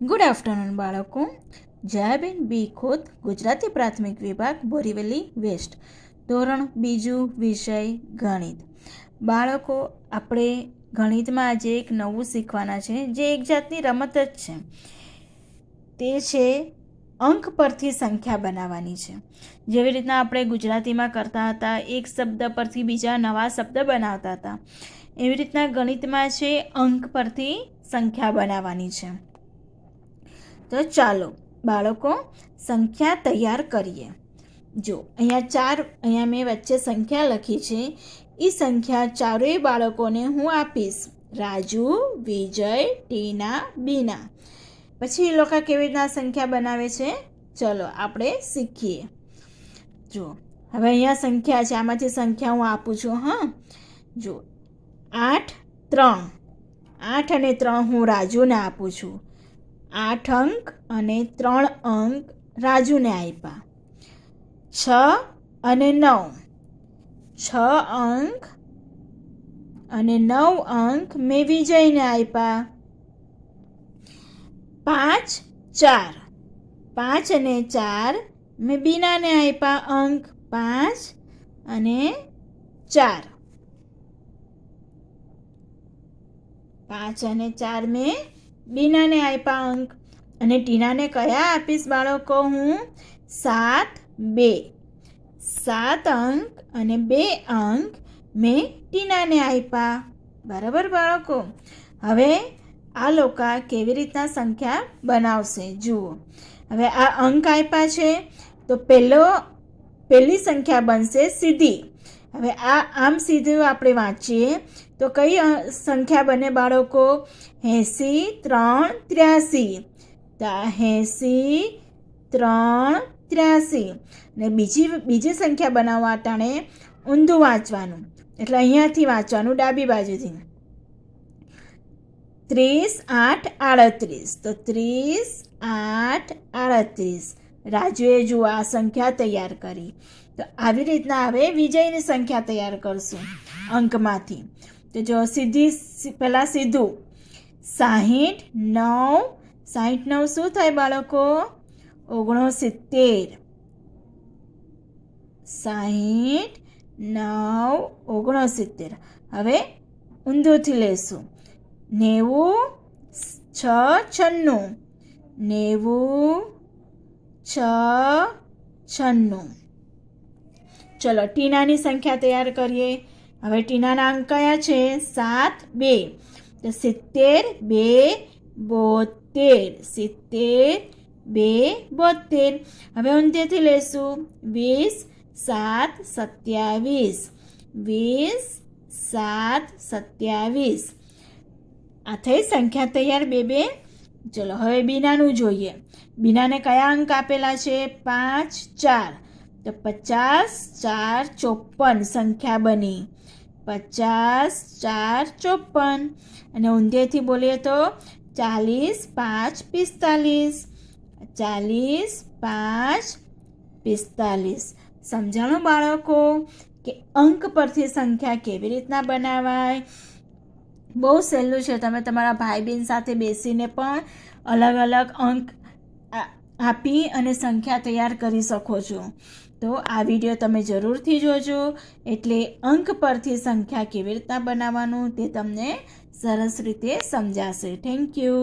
Good afternoon બાળકો. જયાબેન બી ખોત, ગુજરાતી પ્રાથમિક વિભાગ, બોરીવલી વેસ્ટ, ધોરણ બીજું, વિષય ગણિત. બાળકો, આપણે ગણિતમાં આજે એક નવું શીખવાના છે, જે એક જાતની રમત જ છે. તે છે અંક પરથી સંખ્યા બનાવવાની છે. જેવી રીતના આપણે ગુજરાતીમાં કરતા હતા, એક શબ્દ પરથી બીજા નવા શબ્દ બનાવતા હતા, એવી રીતના ગણિતમાં છે અંક પરથી સંખ્યા બનાવવાની છે. તો ચાલો બાળકો સંખ્યા તૈયાર કરીએ. જો અહીંયા મેં વચ્ચે સંખ્યા લખી છે. એ સંખ્યા ચારેય બાળકોને હું આપીશ: રાજુ, વિજય, ટીના, બીના. પછી એ લોકો કેવી રીતના સંખ્યા બનાવે છે, ચલો આપણે શીખીએ. જો હવે અહીંયા સંખ્યા છે, આમાંથી સંખ્યા હું આપું છું. હા, જો 8, 3. 8 અને 3 હું રાજુને આપું છું. 8 અંક અને 3 અંક રાજુને આપ્યા. 6 અને 9, 6 અંક અને 9 અંક મેં વિજયને આપ્યા. 5, 4, 5 અને 4 મેં બીનાને આપ્યા અંક. 5 અને 4, 5 અને 4 મેં બીનાને આપ્યા અંક. અને ટીનાને કયા આપીશ બાળકો? હું 7, 2. 7 અંક અને 2 અંક મેં ટીનાને આપ્યા. બરાબર બાળકો? હવે આ લોકો કેવી રીતના સંખ્યા બનાવશે જુઓ. હવે આ અંક આપ્યા છે, તો પહેલી સંખ્યા બનશે સીધી. હવે આમ સીધું આપણે વાંચીએ તો કઈ સંખ્યા બને બાળકો? 80, 3, 83. 80, 3, 83. અને બીજી સંખ્યા બનાવવા ટાણે ઊંધું વાંચવાનું, એટલે અહીંયાથી વાંચવાનું ડાબી બાજુથી. 30, 8, 38. તો 30, 8, 38. રાજુએ જુઓ આ સંખ્યા તૈયાર કરી. તો આવી રીતના હવે વિજયની સંખ્યા તૈયાર કરશું અંકમાંથી. તો જો પહેલાં સીધું 60, 9. 60, 9 શું થાય બાળકો? 69. 60, 9, 69. હવે ઊંધુંથી લેશું. 90, 6, 96. 90, 6, 96. ચલો ટીનાની સંખ્યા તૈયાર કરીએ. હવે ટીનાના અંક કયા છે? 7, 2. તો 70, 2, 72. 70, 2, 72. હવે ઊંધેથી લેશું. 20, 7, 27. 20, 7, 27. આ થઈ સંખ્યા તૈયાર 2. ચલો હવે બીનાનું જોઈએ. બીનાને કયા અંક આપેલા છે? 5, 4. તો 50, 4, 54 સંખ્યા બની. 50, 4, 54. અને ઊંધેથી બોલીએ તો 40, 5, 45. 40, 5, 45. સમજાણું બાળકો કે અંક પરથી સંખ્યા કેવી રીતના બનાવાય? બહુ સહેલું છે. તમે તમારા ભાઈ બહેન સાથે બેસીને પણ અલગ અલગ અંક આપી અને સંખ્યા તૈયાર કરી શકો છો. તો આ વિડીયો તમે જરૂરથી જોજો, એટલે અંક પરથી સંખ્યા કેવી રીતના બનાવવાનું તે તમને સરસ રીતે સમજાશે. Thank you.